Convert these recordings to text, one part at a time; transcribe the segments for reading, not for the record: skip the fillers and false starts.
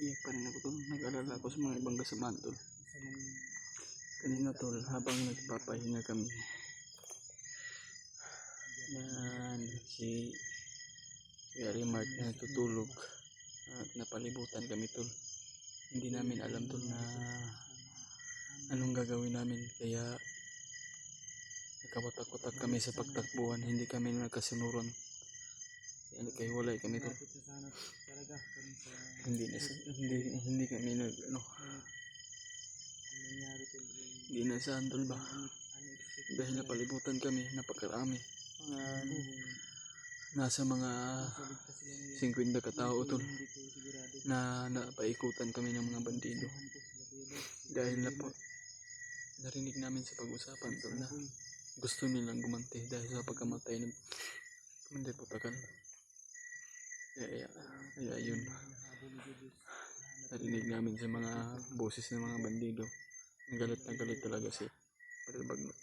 Iyak pa rin ako tol. Nag-alala ako sa mga ibang kasamahan tol. Kanina tol, habang nagpapahinga kami, yan si Gary Mark na natutulog at napalibutan kami tol. Hindi namin alam tol na anong gagawin namin, kaya nakawatak-watak kami sa pagtakbuhan. Hindi kami nagkasunuran, nagkahiwalay kami tol. Hindi kami hindi nasahan tol ba, dahil napalibutan kami, napakarami, nasa mga 50 katao tol, na napaikutan kami ng mga bandido. Dahil narinig namin sa pag-usapan tol na gusto nilang gumanti dahil sa pagkamatay ng Commander Putakan. Kaya yun, narinig namin sa mga boses ng mga bandido. Galit na galit talaga si Padre Bagnot.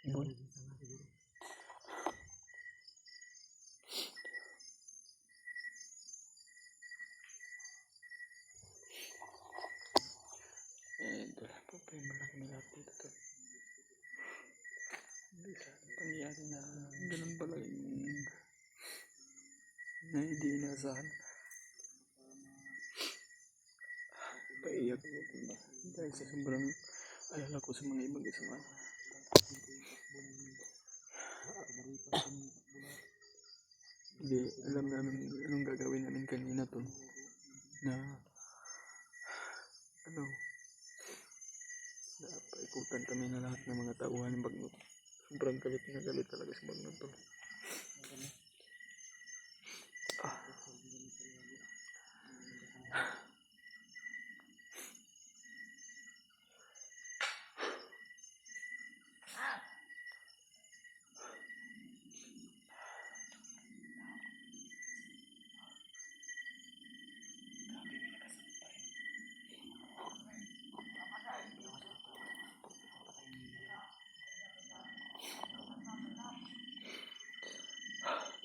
Ibon. Ito lang po, problema na kami lahat dito tol. Hindi sa pangyayari na ganun pala yung na hindi inasahan. Paiyak ako tol ba, dahil sa sobrang alala ko sa mga ibang kasama. Hindi alam namin anong gagawin namin kanina tol, na paikutan kami na lahat ng mga tauhan ng Bagnot. Sobrang galit na galit talaga sa Bagnot tol.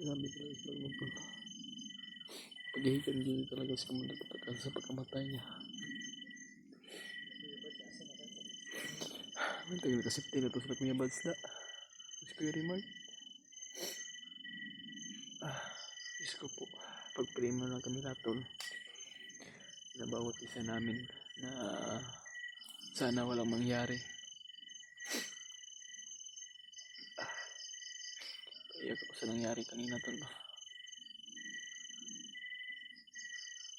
Grabe talaga sa Bagnot tol. Paghihigan din talaga sa Commander Putakan sa pagkamatay niya. Tagal kasipti na to sa Kuya Badsla, si Kuya Remark. Diyos ko po, pagprimo lang kami lahat tol, na bawat isa namin na sana walang mangyari. Iyak ako sa nangyari kanina tol,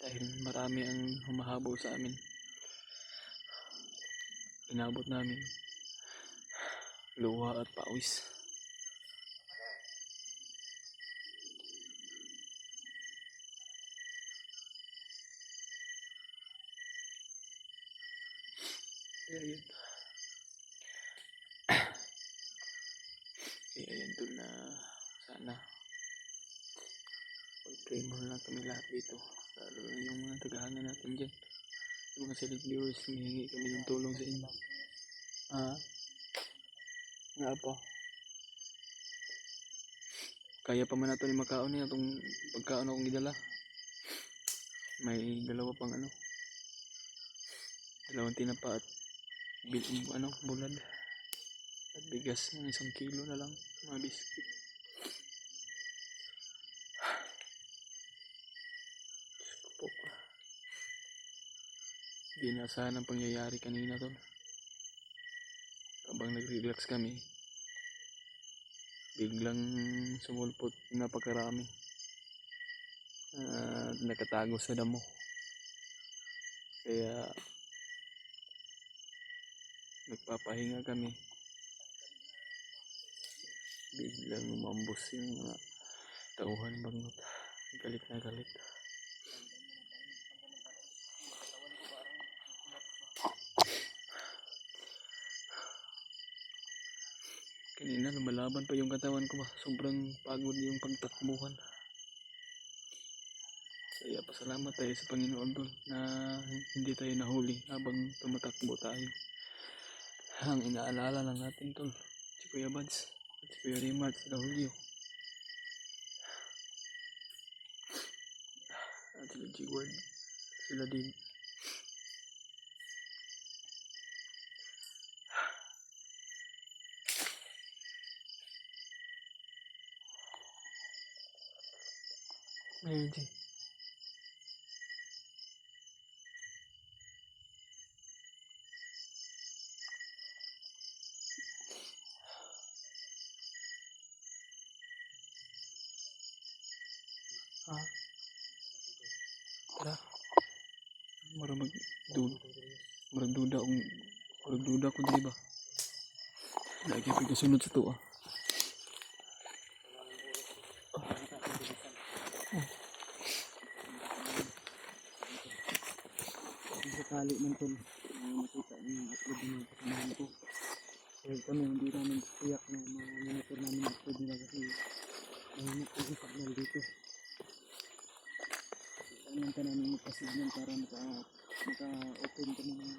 dahil marami ang humahabol sa amin. Inabot namin luha at pawis. Kaya yun tol, na sana pag-pray mo lang kami lahat dito, lalo na yung mga tagahanga natin dyan, yung mga silent viewers. Humihingi kami ng tulong sa inyo. Nga po, kaya pa man nato ni makaon niya itong pagkaon akong gidala. May dalawa pang dalawang tinapa at bulad at bigas ng 1 kilo na lang, mga biscuit. Po, di nasahan ang pangyayari kanina tol. Habang nag-relax kami, biglang sumulpot napakarami at nakatago sa damo. Kaya nagpapahinga kami, biglang umambos yung mga tauhan ng Bagnot. Galit na galit. Kanina lumalaban pa yung katawan ko ba, sobrang pagod yung pagtakbuhan. Kaya Pasalamat tayo sa Panginoon tol na hindi tayo nahuli habang tumatakbo tayo. Ang inaalala lang natin tol, si Kuya Bads at si Kuya Rimar at si Julio. At sila G-Word, sila din. Ayun, G. Ah, tara. Marag duda ko dili ba? Lagi pa kasunod sa to ah. Sakali man tol, makita niyo upload ng kasamahan ko. Dahil kami hindi namin tiyak na ma-monitor namin upload nila kasi mahina po yung signal dito. Kailangan ka namin magpa-signal para maka-open kami ng...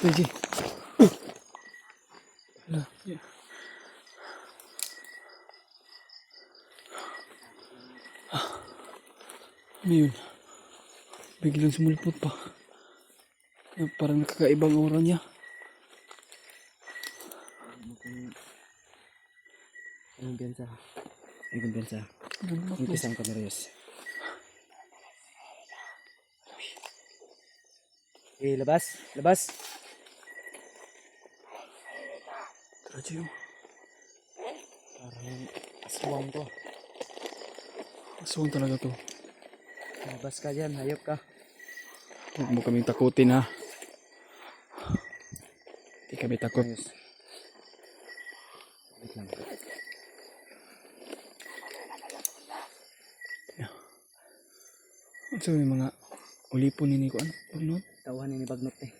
Sige. Hala. Yeah. Ano yun? Biglang sumulpot pa. Parang nakakaibang aura niya. Anong bensa? Anong bensa? Ang kisang kamerayos. Eh, labas! Labas! Tara, Gio. Parang aswang to. Aswang talaga to. Labas ka dyan, hayop ka. Huwag mo kaming takutin ha. Hindi kami takot. Ayos. Wait lang. So may mga ulipon ni ko ano? Bagnot? Tauhan ni bagnot eh.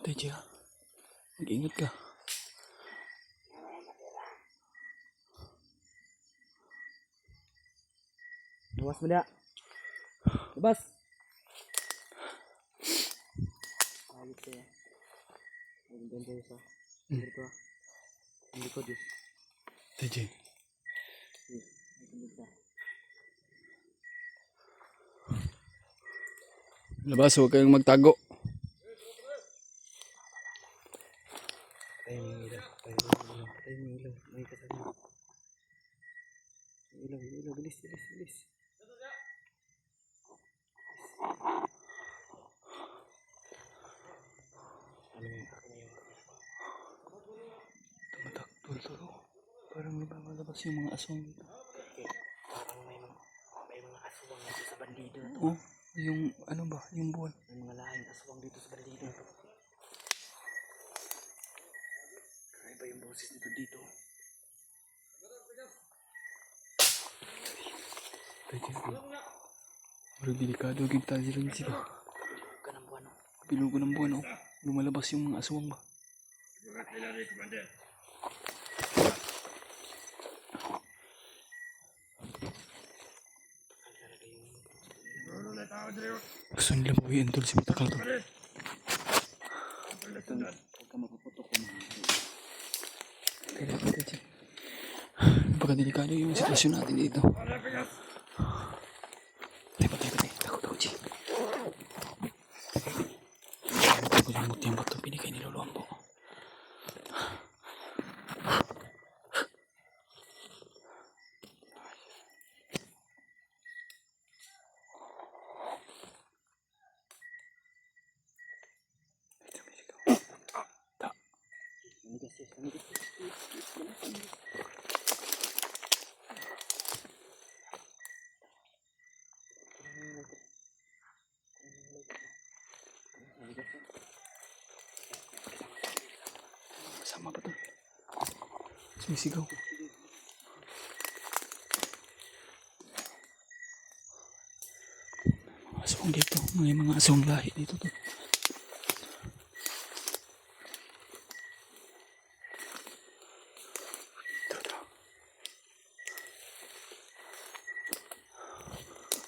Patay siya. Mag-ingat ka. Labas mo na. Labas! Ayos ko yan. Ayun ganda yun sa. Hindi ko ah. Hindi ko Diyos. Patay siya. Labas, huwag kayong magtago. Tayo ng ilaw. Tayo ng ilaw. May kasama. Ilaw. Bilis. Tumatakbo. Parang lumalabas yung mga aswang dito. Parang may mga aswang dito sa bandido na to. Oh, yung ano ba? Yung buwan. May mga lahing aswang dito sa bandido na to. Kakaiba yung boses nito dito. Patay siya. Pero delikado kita rin sila. Ka ng buwan. Bilugo ng buwan oh. Lumalabas yung mga aswang ba? Gusto nila buhayin tol si Matakal to. Huwag ka mapaputok ko mga. Kaya patay siya. Napaka-delikado yung sitwasyon natin dito. Patay. Takot ako, G. Takot yung muti ang bato. Binigay ni Lolo Ambo. Sama ba to? Sumisigaw. Mga aswang. Dito, may mga asong lahi dito to.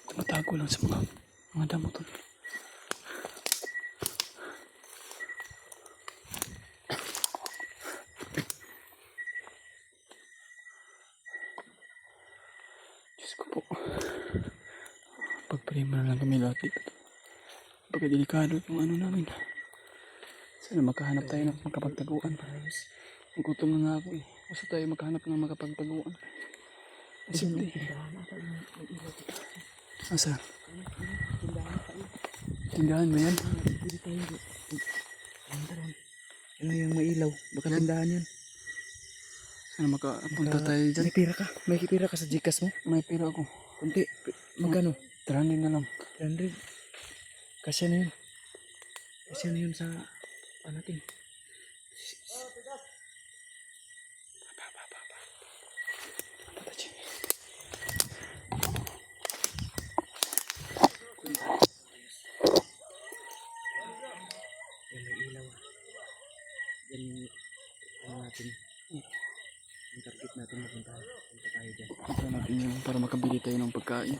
Tumatago lang sa mga damo to. Diyos ko po. Pagpray mo na lang kami lahat dito. Pagkadelikado yung ano namin. Sana makahanap tayo ng makapagtaguan. Gutom na nga ako eh. Basta tayo makahanap ng makapagtaguan. Simple. Asa? Tindahan ba yan? Ano yung mailaw? Baka tindahan yan. Sana makapunta tayo dyan. May pira ka? May pira ka sa Gcash mo? May pera ako. Kunti. Magkano? 300 na lang. 300. Kasya na yun. Kasya na yun sa ano natin. Yan may ilaw. Yan yung ano natin. Yung target natin mapunta. Punta tayo dyan. Punta natin yun para makabili tayo ng pagkain.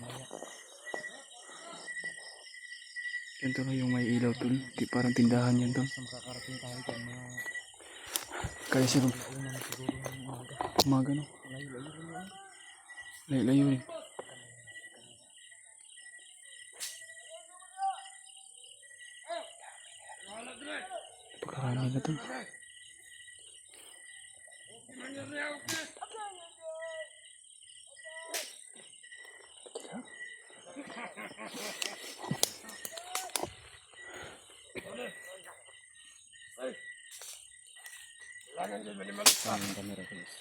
Ganito lang yung may ilaw tol. Di parang tindahan yan tol. Sa makakarating tayo dyan mga Kaya siguro una na siguro ng umaga. umaga no. Layo-layo rin yun. Layo-layo rin. Napakarami na tol. Ang camera guys.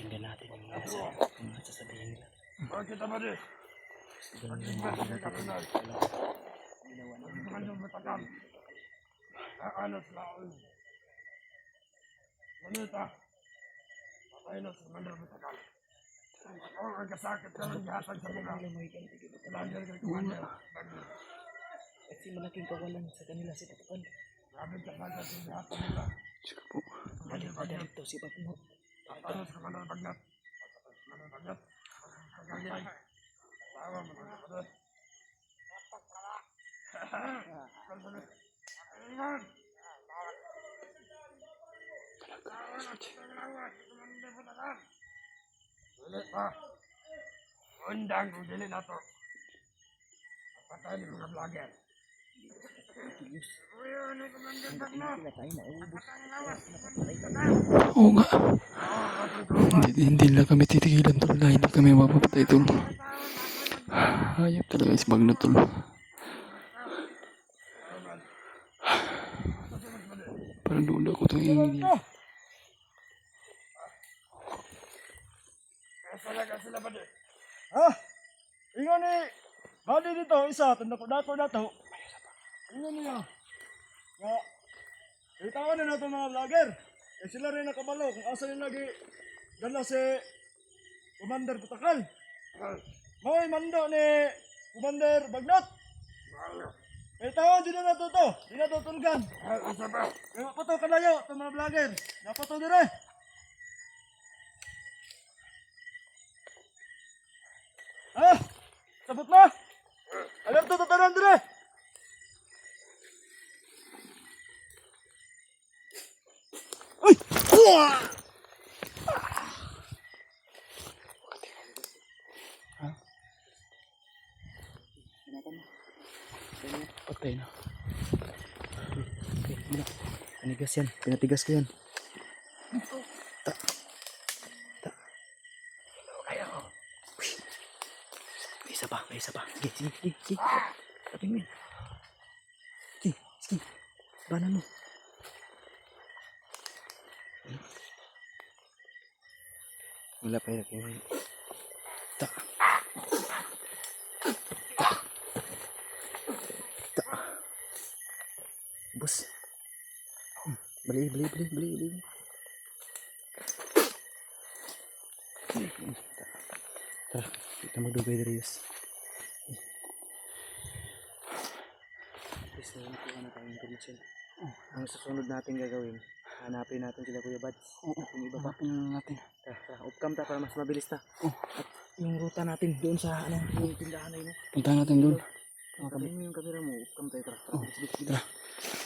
Tingnan natin yung mga sasabihin nila. Manita, patay na sa mandar matagal. Ako ang kasakit ka ng gihatag sa mga lander kay Commander. Kasi malaking kawalan sa kanila si Patukan. Grabe kasakit sa gihatag nila. Sige po. Galing pa dito si Patmo. Patay sa mandar bagnat. Mandar bagnat. Kagayay. Tawa mo na kapatid. Ingat! Dili pa. Undang kung dili na to. Patay ni mga vlogger. Uy, ano yung Commander Bagnat? Sila tayo maubos. Oo nga. Hindi lang kami titigilan tol. Hindi kami mapapatay tol. Hayop talaga is Bagnat tol. Parang lula ko itong ingin niya. Talaga sila ba di? Ha? Ingon ni bali dito isa tanda ko dato. Ingon niya. Nga itawan na nato mga vlogger. Eh sila rin nakabalo kung asa nila lagi dala si Commander Butakal. Mo'y mando ni Commander Bagnat. Itawan din na to. Di na to tulgan. Isa ba? Kaya pato kalayo to mga vlogger. Napato dire. Ah! Sabot na! Alam to tatanan dire! Uy! Uwah! Patay na. Okay, muna. Panigas yan. Pinatigas ko yan. May isa pa. Sige. Tapin mo yun. Sige. Banan mo. Wala pa yun. Ta. Bus. Beli. Tara, kita magdugay dari Yus. Please, nakuha na tayong information. Ang susunod natin gagawin, hanapin natin sila Kuya Bads. Yung iba pa. Hanapin na natin. Tara, upcam ta para mas mabilis ta. At yung ruta natin doon sa yung tindahan na yun. Puntahan natin doon. Tabi mo yung camera mo, upcam tayo. Tara, bilis.